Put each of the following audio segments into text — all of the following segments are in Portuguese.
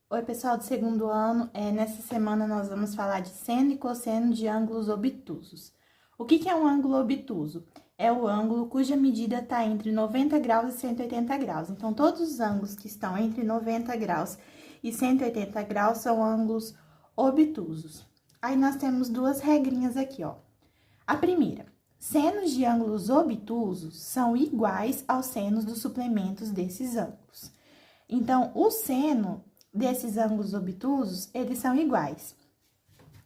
Oi, pessoal do segundo ano. Nessa semana nós vamos falar de seno e cosseno de ângulos obtusos. O que é um ângulo obtuso? É o ângulo cuja medida está entre 90 graus e 180 graus. Então, todos os ângulos que estão entre 90 graus e 180 graus são ângulos obtusos. Aí nós temos duas regrinhas aqui, ó. A primeira, senos de ângulos obtusos são iguais aos senos dos suplementos desses ângulos. Então, o seno desses ângulos obtusos, eles são iguais.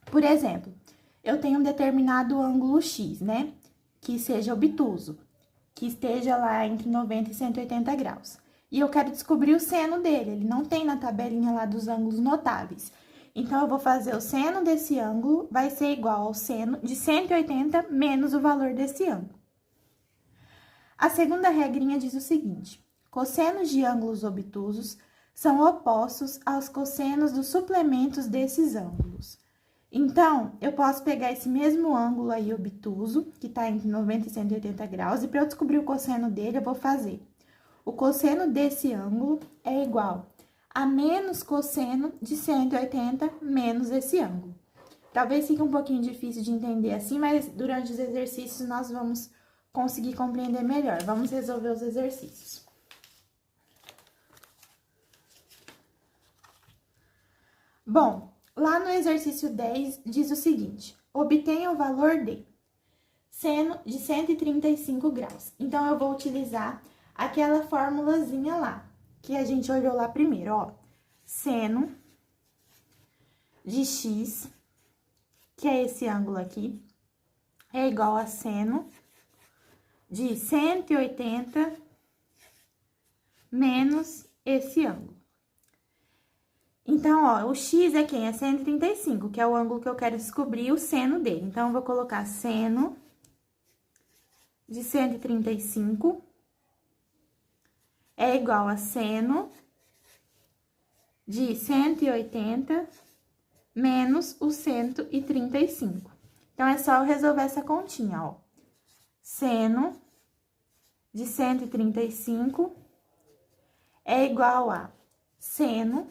Por exemplo, eu tenho um determinado ângulo X, né? Que seja obtuso, que esteja lá entre 90 e 180 graus. E eu quero descobrir o seno dele, ele não tem na tabelinha lá dos ângulos notáveis. Então, eu vou fazer o seno desse ângulo, vai ser igual ao seno de 180 menos o valor desse ângulo. A segunda regrinha diz o seguinte: cossenos de ângulos obtusos são opostos aos cossenos dos suplementos desses ângulos. Então, eu posso pegar esse mesmo ângulo aí obtuso, que está entre 90 e 180 graus, e para eu descobrir o cosseno dele, eu vou fazer o cosseno desse ângulo é igual a menos cosseno de 180 menos esse ângulo. Talvez fique um pouquinho difícil de entender assim, mas durante os exercícios nós vamos conseguir compreender melhor. Vamos resolver os exercícios. Bom, lá no exercício 10 diz o seguinte: obtenha o valor de seno de 135 graus. Então, eu vou utilizar aquela formulazinha lá, que a gente olhou lá primeiro, ó. Seno de x, que é esse ângulo aqui, é igual a seno de 180 menos esse ângulo. Então, ó, o x é quem? É 135, que é o ângulo que eu quero descobrir o seno dele. Então, eu vou colocar seno de 135 é igual a seno de 180 menos o 135. Então, é só eu resolver essa continha, ó. Seno de 135 é igual a seno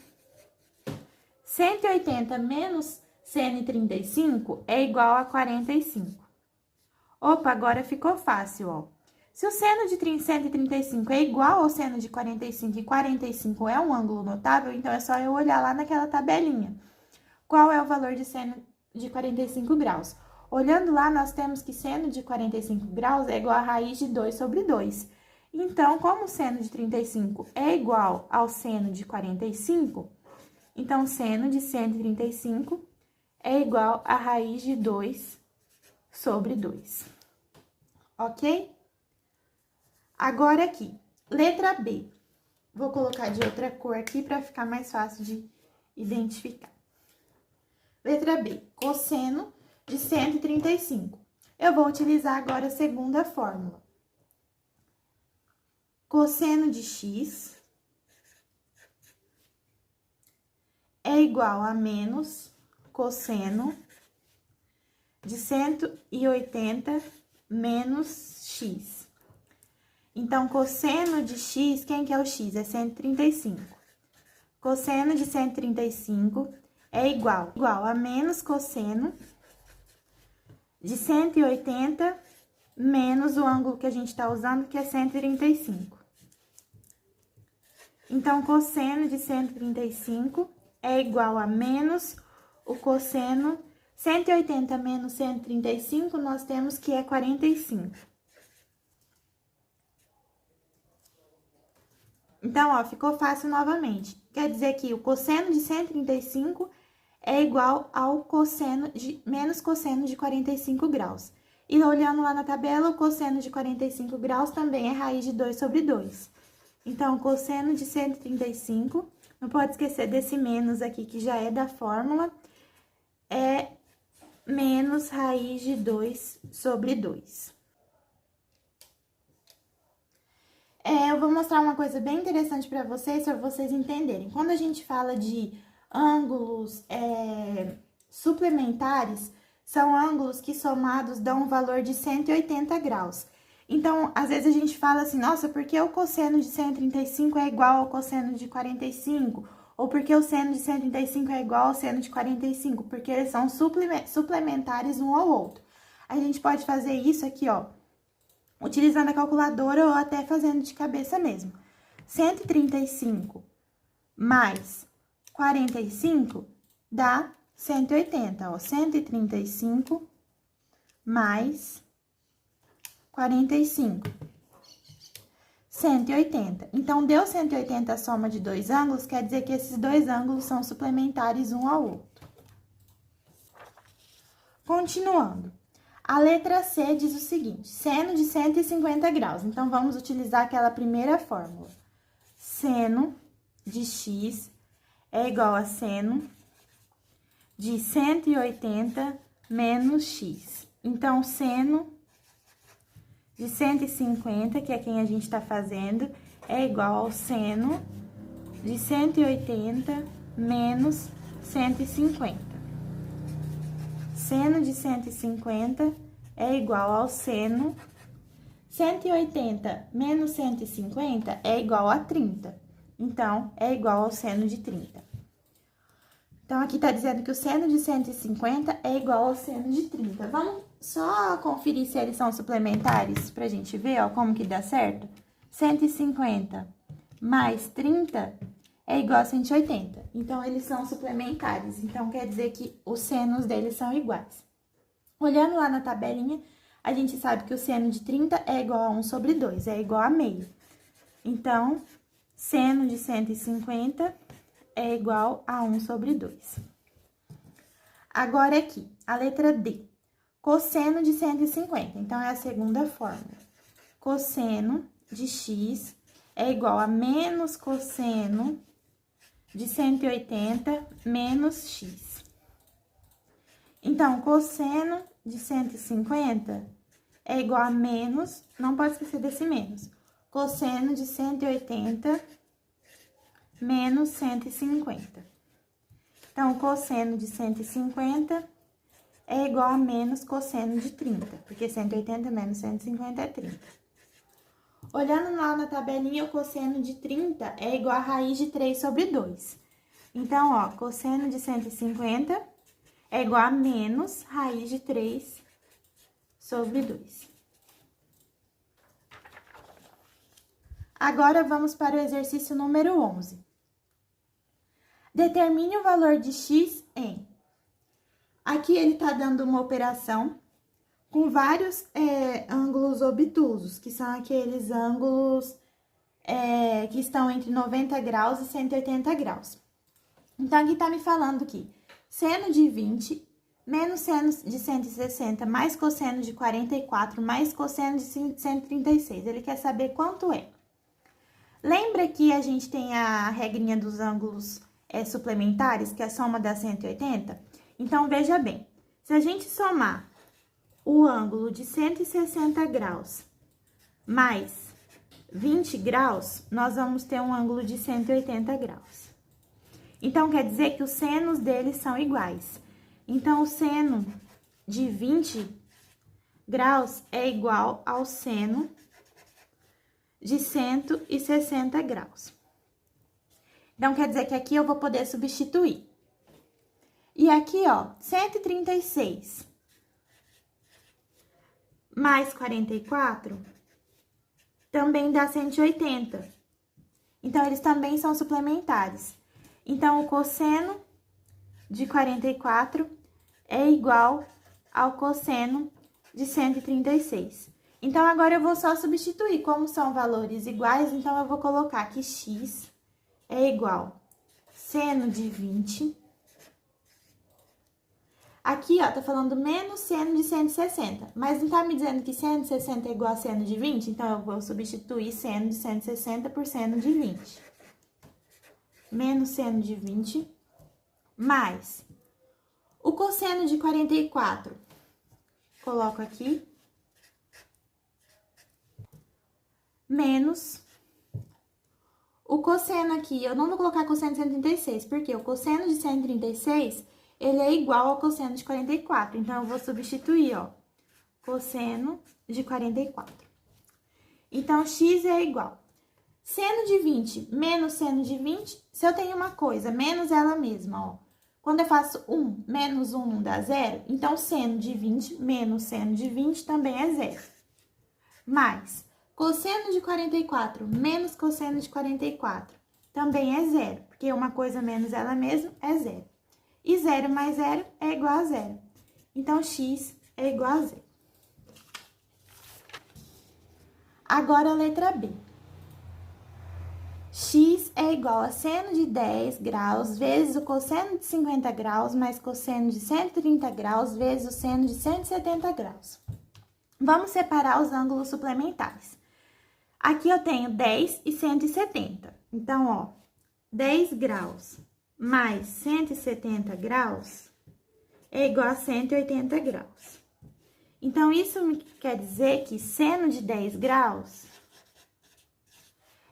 180 menos seno de 35 é igual a 45. Opa, agora ficou fácil, ó. Se o seno de 135 é igual ao seno de 45 e 45 é um ângulo notável, então é só eu olhar lá naquela tabelinha. Qual é o valor de seno de 45 graus? Olhando lá, nós temos que seno de 45 graus é igual a raiz de 2 sobre 2. Então, como o seno de 35 é igual ao seno de 45, então, seno de 135 é igual a raiz de 2 sobre 2. Ok? Agora aqui, letra B. Vou colocar de outra cor aqui para ficar mais fácil de identificar. Letra B, cosseno de 135. Eu vou utilizar agora a segunda fórmula. Cosseno de x é igual a menos cosseno de 180 menos x. Então, cosseno de x, quem que é o x? É 135. Cosseno de 135 é igual a menos cosseno de 180 menos o ângulo que a gente está usando, que é 135. Então, cosseno de 135 é igual a menos o cosseno 180 menos 135, nós temos que é 45. Então, ó, ficou fácil novamente. Quer dizer que o cosseno de 135 é igual ao cosseno de menos cosseno de 45 graus. E olhando lá na tabela, o cosseno de 45 graus também é raiz de 2 sobre 2. Então, o cosseno de 135, não pode esquecer desse menos aqui, que já é da fórmula, é menos raiz de 2 sobre 2. Eu vou mostrar uma coisa bem interessante para vocês entenderem. Quando a gente fala de ângulos suplementares, são ângulos que somados dão um valor de 180 graus. Então, às vezes a gente fala assim, nossa, por que o cosseno de 135 é igual ao cosseno de 45? Ou porque o seno de 135 é igual ao seno de 45, porque eles são suplementares um ao outro. A gente pode fazer isso aqui, ó, utilizando a calculadora ou até fazendo de cabeça mesmo. 135 mais 45 dá 180, ó. 135 mais 45. 180. Então, deu 180 a soma de dois ângulos, quer dizer que esses dois ângulos são suplementares um ao outro. Continuando. A letra C diz o seguinte, seno de 150 graus. Então, vamos utilizar aquela primeira fórmula. Seno de x é igual a seno de 180 menos x. Então, seno de 150, que é quem a gente está fazendo, é igual ao seno de 180 menos 150. Seno de 150 é igual ao seno 180 menos 150 é igual a 30. Então, é igual ao seno de 30. Então, aqui tá dizendo que o seno de 150 é igual ao seno de 30. Vamos só conferir se eles são suplementares pra gente ver, ó, como que dá certo. 150 mais 30 é igual a 180. Então, eles são suplementares. Então, quer dizer que os senos deles são iguais. Olhando lá na tabelinha, a gente sabe que o seno de 30 é igual a 1 sobre 2, é igual a meio. Então, seno de 150 é igual a 1 sobre 2. Agora, aqui, a letra D. Cosseno de 150. Então, é a segunda fórmula. Cosseno de x é igual a menos cosseno de 180 menos x. Então, cosseno de 150 é igual a menos, não pode esquecer desse menos, cosseno de 180 menos 150. Então, cosseno de 150 é igual a menos cosseno de 30, porque 180 menos 150 é 30. Olhando lá na tabelinha, o cosseno de 30 é igual a raiz de 3 sobre 2. Então, ó, cosseno de 150 é igual a menos raiz de 3 sobre 2. Agora, vamos para o exercício número 11. Determine o valor de x em... Aqui, ele tá dando uma operação com vários ângulos obtusos, que são aqueles ângulos que estão entre 90 graus e 180 graus. Então, aqui tá me falando que seno de 20 menos seno de 160 mais cosseno de 44 mais cosseno de 136. Ele quer saber quanto é. Lembra que a gente tem a regrinha dos ângulos suplementares, que é a soma das 180? Então, veja bem, se a gente somar o ângulo de 160 graus mais 20 graus, nós vamos ter um ângulo de 180 graus. Então, quer dizer que os senos deles são iguais. Então, o seno de 20 graus é igual ao seno de 160 graus. Então, quer dizer que aqui eu vou poder substituir. E aqui, ó, 136 mais 44 também dá 180. Então, eles também são suplementares. Então, o cosseno de 44 é igual ao cosseno de 136. Então, agora eu vou só substituir. Como são valores iguais, então eu vou colocar que x é igual seno de 20. Aqui, ó, tá falando menos seno de 160. Mas não tá me dizendo que seno de 60 é igual a seno de 20? Então, eu vou substituir seno de 160 por seno de 20. Menos seno de 20, mais o cosseno de 44. Coloco aqui. Menos o cosseno aqui, eu não vou colocar cosseno de 136, porque o cosseno de 136, ele é igual ao cosseno de 44. Então, eu vou substituir, ó, cosseno de 44. Então, x é igual Seno de 20 menos seno de 20, se eu tenho uma coisa menos ela mesma, ó. Quando eu faço 1 menos 1 não dá 0, então seno de 20 menos seno de 20 também é 0. Mais cosseno de 44 menos cosseno de 44 também é 0, porque uma coisa menos ela mesma é 0. E 0 mais 0 é igual a 0. Então, x é igual a 0. Agora, a letra B. X é igual a seno de 10 graus vezes o cosseno de 50 graus mais cosseno de 130 graus vezes o seno de 170 graus. Vamos separar os ângulos suplementares. Aqui eu tenho 10 e 170. Então, ó, 10 graus mais 170 graus é igual a 180 graus. Então, isso quer dizer que seno de 10 graus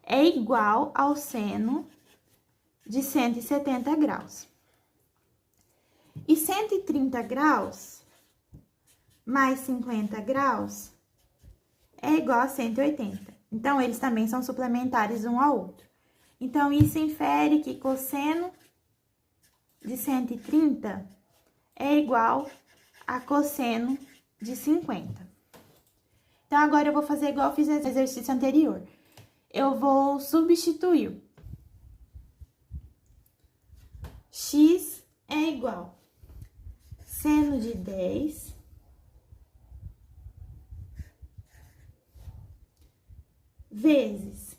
é igual ao seno de 170 graus. E 130 graus mais 50 graus é igual a 180. Então, eles também são suplementares um ao outro. Então, isso infere que cosseno de 130 é igual a cosseno de 50. Então, agora eu vou fazer igual eu fiz no exercício anterior. Eu vou substituir. X é igual a seno de 10 vezes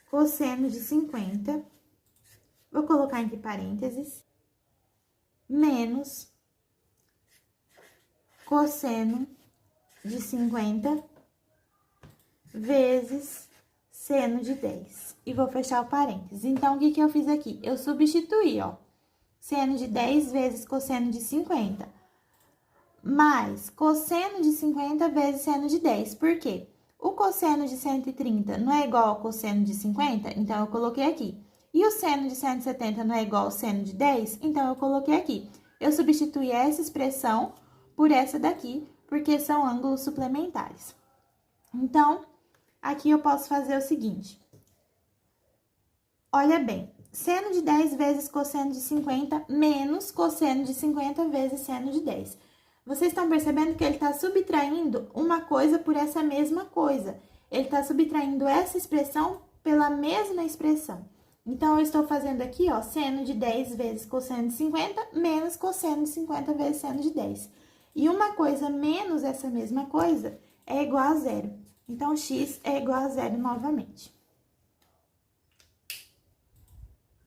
cosseno de 50, vou colocar entre parênteses, menos cosseno de 50 vezes seno de 10. E vou fechar o parênteses. Então, o que eu fiz aqui? Eu substituí, ó, seno de 10 vezes cosseno de 50, mais cosseno de 50 vezes seno de 10. Por quê? O cosseno de 130 não é igual ao cosseno de 50? Então, eu coloquei aqui. E o seno de 170 não é igual ao seno de 10? Então, eu coloquei aqui. Eu substituí essa expressão por essa daqui, porque são ângulos suplementares. Então, aqui eu posso fazer o seguinte. Olha bem, seno de 10 vezes cosseno de 50 menos cosseno de 50 vezes seno de 10. Vocês estão percebendo que ele está subtraindo uma coisa por essa mesma coisa. Ele está subtraindo essa expressão pela mesma expressão. Então, eu estou fazendo aqui, ó, seno de 10 vezes cosseno de 50 menos cosseno de 50 vezes seno de 10. E uma coisa menos essa mesma coisa é igual a 0. Então, x é igual a 0 novamente.